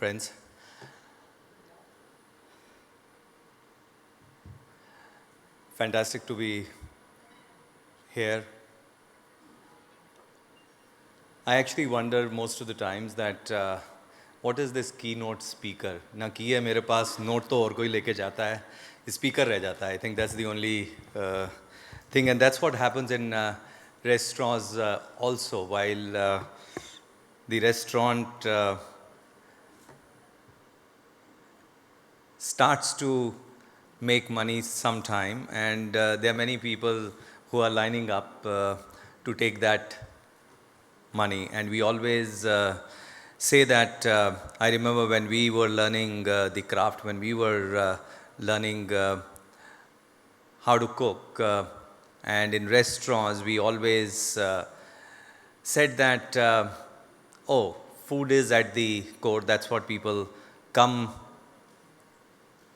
friends. Fantastic to be here. I actually wonder most of the times that what is this keynote speaker? ना की है मेरे पास note तो और कोई लेके जाता है, speaker रह जाता है. I think that's the only thing, and that's what happens in restaurants also. While the restaurant starts to make money sometime, and there are many people who are lining up to take that money. And we always say that I remember when we were learning the craft, when we were learning how to cook, and in restaurants we always said that oh, food is at the core, that's what people come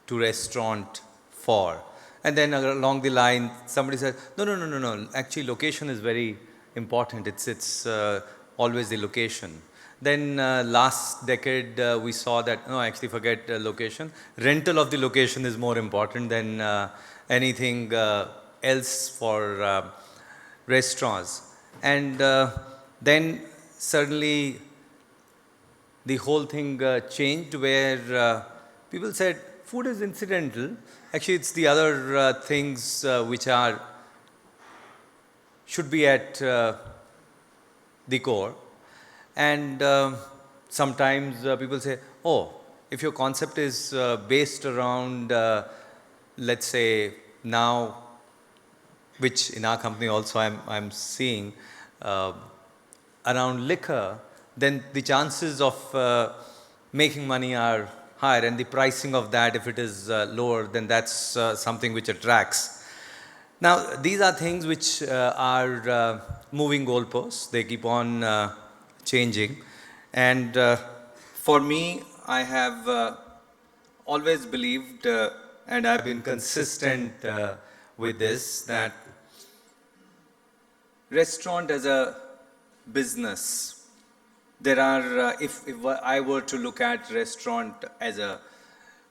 to restaurant for. And then along the line, somebody said, no. Actually, location is very important. It's always the location. Then last decade, we saw that, no, actually forget location. Rental of the location is more important than anything else for restaurants. And then suddenly the whole thing changed where people said, food is incidental. Actually, it's the other things which should be at the core. And sometimes people say, oh, if your concept is based around, let's say now, which in our company also I'm seeing, around liquor, then the chances of making money are higher, and the pricing of that, if it is lower, then that's something which attracts. Now, these are things which are moving goalposts. They keep on changing. And for me, I have always believed, and I've been consistent with this, that restaurant as a business, there are, if I were to look at restaurant as a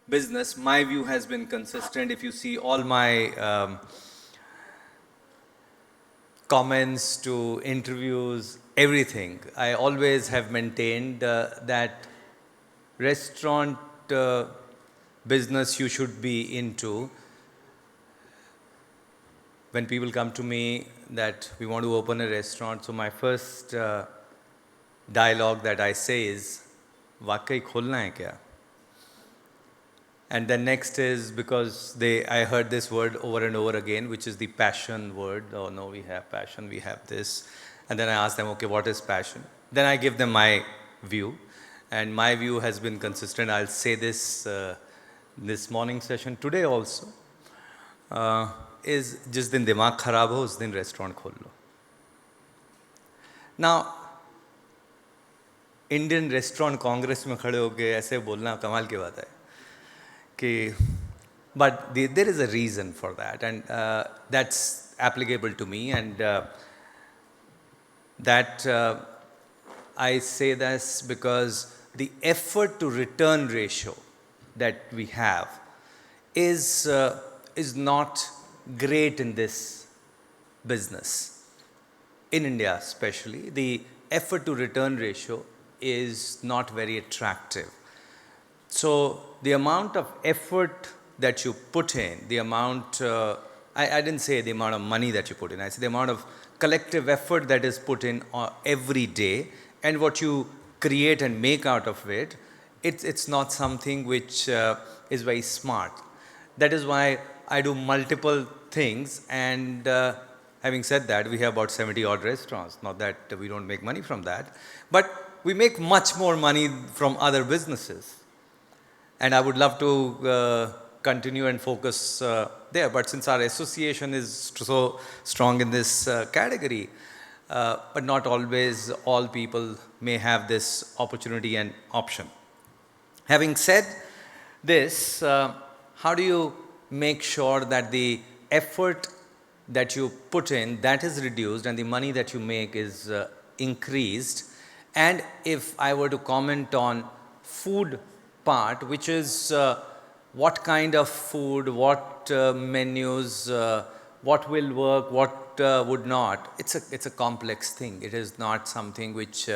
business, my view has been consistent. If you see all my comments to interviews, everything, I always have maintained that restaurant business you should be into. When people come to me that we want to open a restaurant, so my first dialogue that I say is, वाकई खोलना है क्या? And then next is, because I heard this word over and over again, which is the passion word. Oh no, we have passion, we have this. And then I ask them, okay, what is passion? Then I give them my view. And my view has been consistent. I'll say this this morning session, today also, is जिस दिन दिमाग खराब हो उस दिन restaurant खोल लो. Now, Indian restaurant Congress में खड़े होके ऐसे बोलना कमाल की बात है कि but there is a reason for that, and that's applicable to me, and that I say this because the effort to return ratio that we have is not great in this business. In India especially, the effort to return ratio is not very attractive. So the amount of effort that you put in, the amount, I didn't say the amount of money that you put in, I said the amount of collective effort that is put in every day, and what you create and make out of it, it's not something which is very smart. That is why I do multiple things, and having said that, we have about 70 odd restaurants. Not that we don't make money from that, but we make much more money from other businesses. And I would love to continue and focus there. But since our association is so strong in this category, but not always all people may have this opportunity and option. Having said this, how do you make sure that the effort that you put in, that is reduced, and the money that you make is increased? And if I were to comment on food part, which is what kind of food, what menus, what will work, what would not. It's a complex thing. It is not something which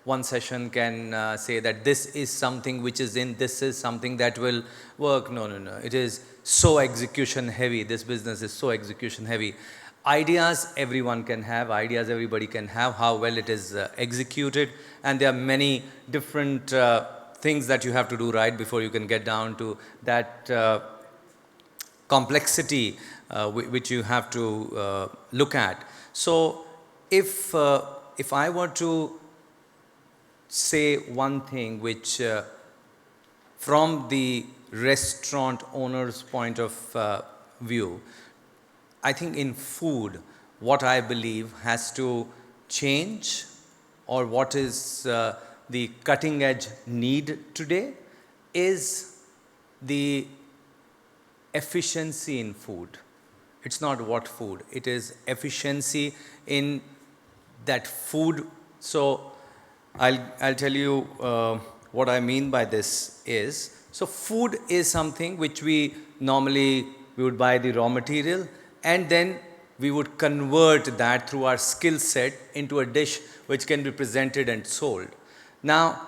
one session can say that this is something which is in, this is something that will work. No, no, no. It is so execution heavy. This business is so execution heavy. Ideas everyone can have, ideas everybody can have, how well it is executed, and there are many different things that you have to do right before you can get down to that complexity which you have to look at. So if I were to say one thing which from the restaurant owner's point of view, I think in food, what I believe has to change, or what is the cutting edge need today, is the efficiency in food. It's not what food, it is efficiency in that food. So I'll tell you what I mean by this is, so food is something which we would buy the raw material, and then we would convert that through our skill set into a dish which can be presented and sold. Now,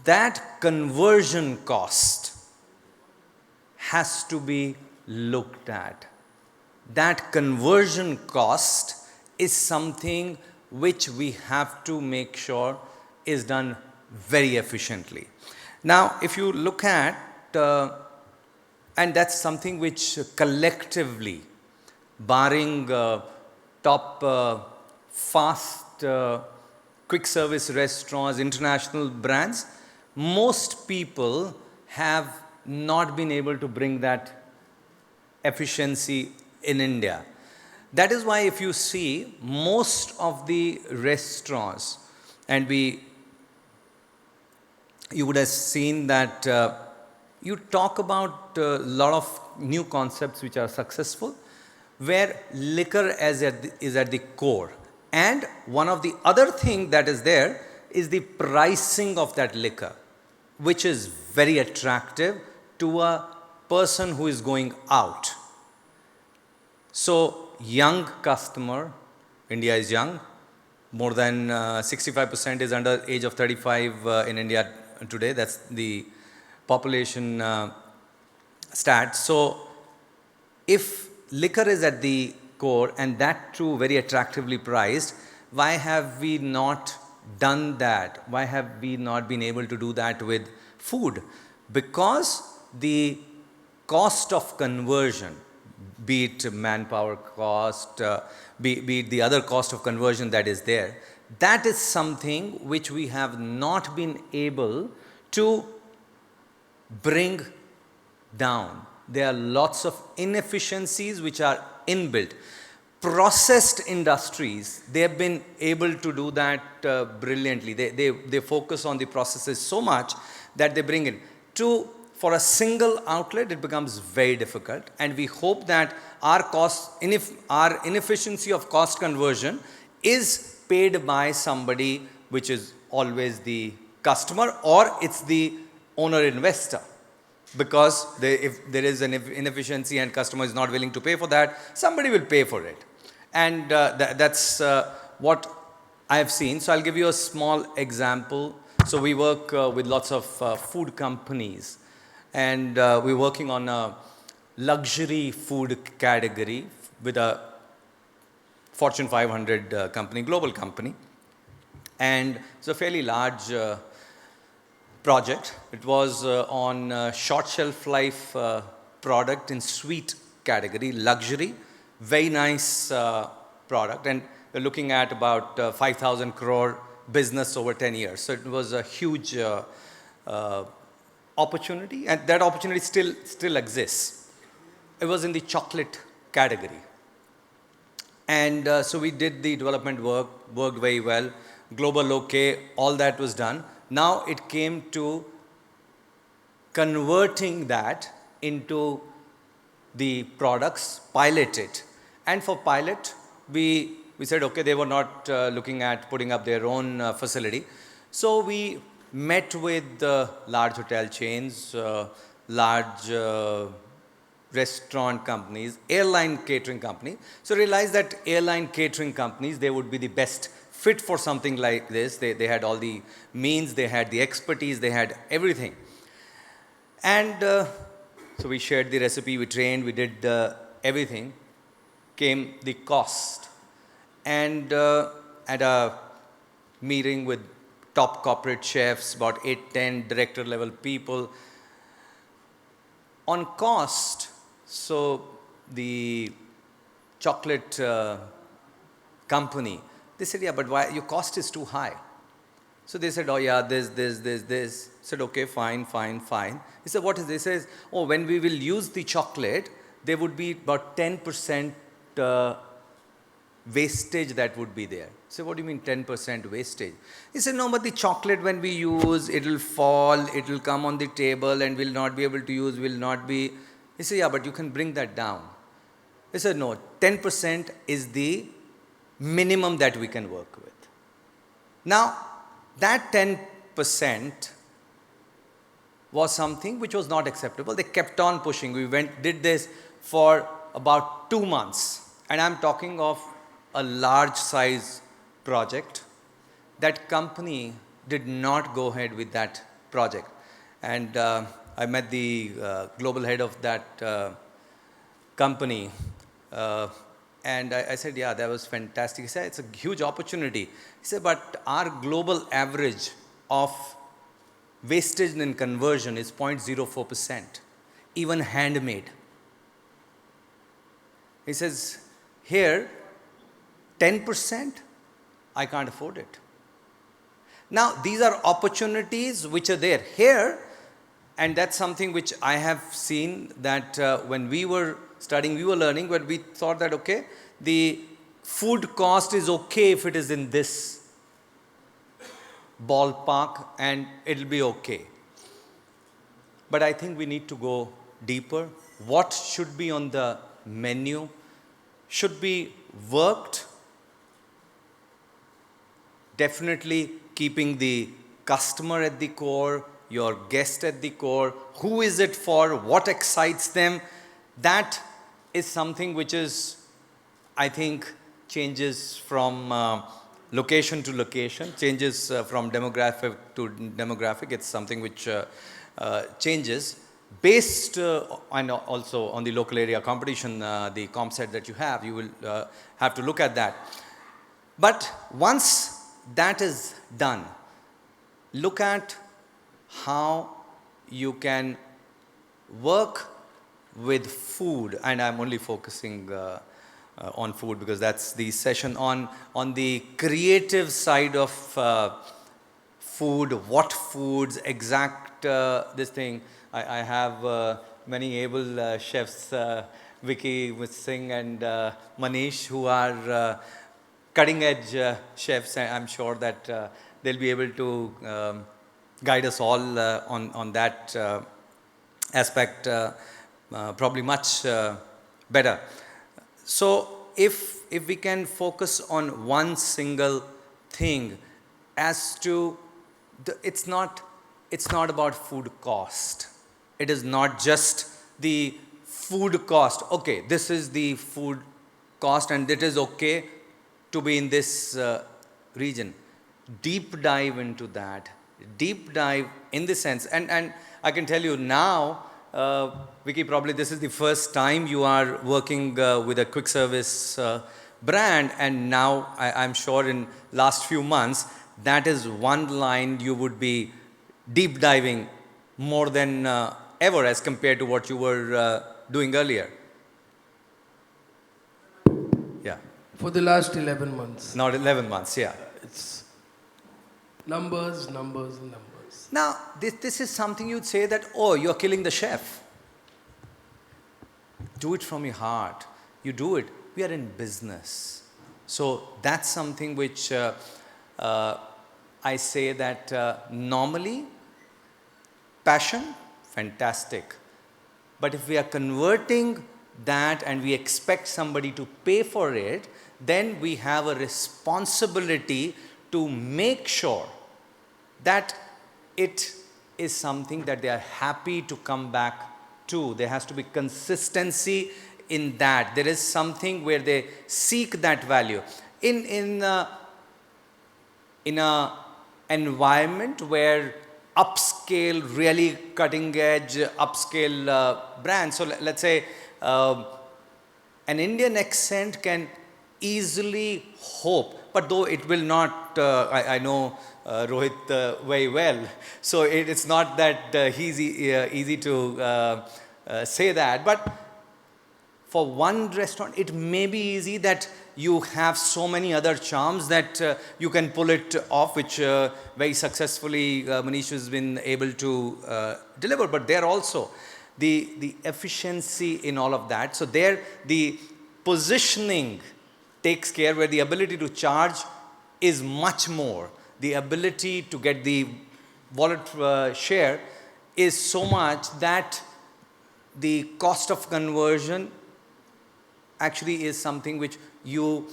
that conversion cost has to be looked at. That conversion cost is something which we have to make sure is done very efficiently. Now, if you look at, and that's something which collectively, barring top fast quick service restaurants, international brands, most people have not been able to bring that efficiency in India. That is why if you see most of the restaurants, and you would have seen that you talk about a lot of new concepts which are successful, where liquor is at the core. And one of the other thing that is there is the pricing of that liquor, which is very attractive to a person who is going out. So young customer, India is young, more than 65% is under age of 35 in India today. That's the population stat. So if liquor is at the core, and that too very attractively priced, why have we not done that? Why have we not been able to do that with food? Because the cost of conversion, be it manpower cost, be it the other cost of conversion that is there, that is something which we have not been able to bring down. There are lots of inefficiencies which are inbuilt. Processed industries, they have been able to do that brilliantly. They focus on the processes so much that they bring in. For a single outlet, it becomes very difficult, and we hope that our inefficiency of cost conversion is paid by somebody, which is always the customer, or it's the owner investor. Because if there is an inefficiency and customer is not willing to pay for that, somebody will pay for it. And that's what I have seen. So I'll give you a small example. So we work with lots of food companies, and we're working on a luxury food category with a Fortune 500 company, global company. And it's a fairly large project. It was on short shelf life product in sweet category, luxury, very nice product, and we're looking at about 5,000 crore business over 10 years. So it was a huge opportunity, and that opportunity still exists. It was in the chocolate category. And so we did the development worked very well, global okay, all that was done. Now it came to converting that into the products, pilot it. And for pilot, we said, okay, they were not looking at putting up their own facility. So we met with large hotel chains, large restaurant companies, airline catering companies. So realized that airline catering companies, they would be the best fit for something like this. They had all the means, they had the expertise, they had everything. And so we shared the recipe, we trained, we did everything. Came the cost. And at a meeting with top corporate chefs, about 8, 10 director level people, on cost, so the chocolate company, they said, yeah, but why your cost is too high? So they said, oh yeah, this. Said, okay, fine. He said, what is this? He says, oh, when we will use the chocolate, there would be about 10% wastage that would be there. So what do you mean 10% wastage? He said, no, but the chocolate when we use, it will fall, it will come on the table and we'll not be able to use, will not be. He said, yeah, but you can bring that down. He said, no, 10% is the minimum that we can work with. Now, that 10% was something which was not acceptable. They kept on pushing. We did this for about 2 months. And I'm talking of a large size project. That company did not go ahead with that project. And I met the global head of that company. And I said, yeah, that was fantastic. He said, it's a huge opportunity. He said, but our global average of wastage and conversion is 0.04%, even handmade. He says, here, 10%, I can't afford it. Now, these are opportunities which are there here, and that's something which I have seen that when we were studying, we were learning, but we thought that, okay, the food cost is okay if it is in this ballpark and it'll be okay. But I think we need to go deeper. What should be on the menu should be worked, definitely keeping the customer at the core, your guest at the core, who is it for, what excites them. That is something which is, I think, changes from location to location, changes from demographic to demographic. It's something which changes based and also on the local area competition, the comp set that you have, you will have to look at that. But once that is done, look at how you can work with food, and I'm only focusing on food because that's the session on the creative side of food, what foods, exact this thing. I have many able chefs, Vicky Singh and Manish, who are cutting edge chefs. I'm sure that they'll be able to guide us all on that aspect probably much better. So if we can focus on one single thing as to it's not about food cost. It is not just the food cost. Okay, this is the food cost and it is okay to be in this region. Deep dive into that. Deep dive in the sense, and I can tell you now, Vicky, probably this is the first time you are working with a quick service brand, and now I'm sure in last few months, that is one line you would be deep diving more than ever as compared to what you were doing earlier. Yeah. For the last 11 months. Not 11 months, yeah. It's numbers. Now, this is something you'd say that, oh, you're killing the chef. Do it from your heart. You do it. We are in business. So that's something which I say that normally, passion, fantastic. But if we are converting that and we expect somebody to pay for it, then we have a responsibility to make sure that it is something that they are happy to come back to. There has to be consistency in that. There is something where they seek that value. In a environment where upscale, really cutting edge, upscale brands. So let's say an Indian accent can easily hope, but though it will not, I know Rohit very well, so it's not that easy to say that, but for one restaurant, it may be easy that you have so many other charms that you can pull it off, which very successfully Manish has been able to deliver. But there also, the efficiency in all of that. So there, the positioning takes care, where the ability to charge is much more. The ability to get the wallet share is so much that the cost of conversion actually is something which you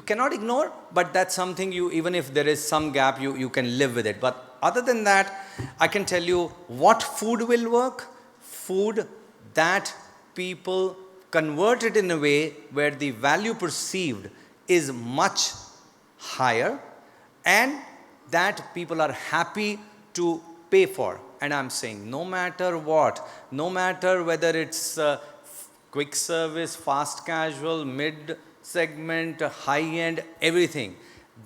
cannot ignore, but that's something you, even if there is some gap, you can live with it. But other than that, I can tell you what food will work. Food that people convert it in a way where the value perceived is much higher and that people are happy to pay for. And I'm saying no matter what, no matter whether it's quick service, fast casual, mid segment, high end, everything.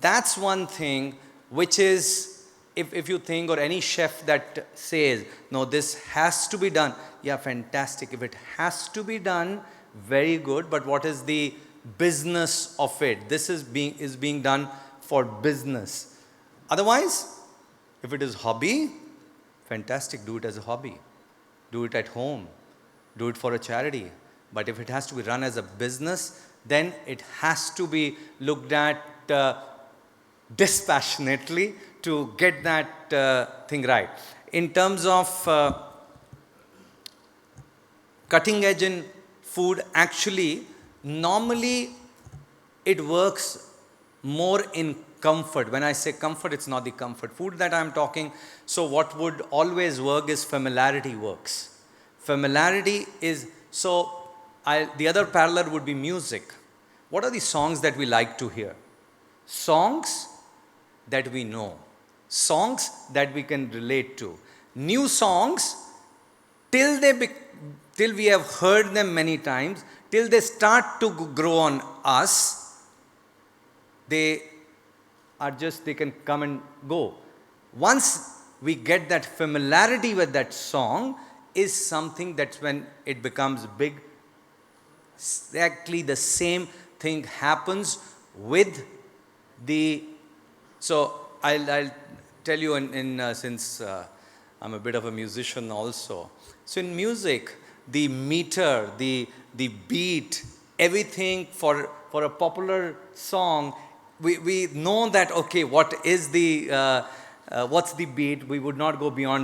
That's one thing which is, if you think, or any chef that says, no, this has to be done, yeah, fantastic. If it has to be done, very good. But what is the business of it? This is being done for business. Otherwise, if it is hobby, fantastic, do it as a hobby. Do it at home. Do it for a charity. But if it has to be run as a business, then it has to be looked at dispassionately to get that thing right. In terms of cutting edge in food, actually, normally it works more in comfort. When I say comfort, it's not the comfort food that I'm talking. So what would always work is familiarity works. Familiarity is, so the other parallel would be music. What are the songs that we like to hear? Songs that we know. Songs that we can relate to. New songs, till we have heard them many times, till they start to grow on us, they can come and go. Once we get that familiarity with that song, is something that's when it becomes big. Exactly the same thing happens with the, so I'll tell you since I'm a bit of a musician also. So in music, the meter, the beat, everything for a popular song, we know that, okay, what is the what's the beat. We would not go beyond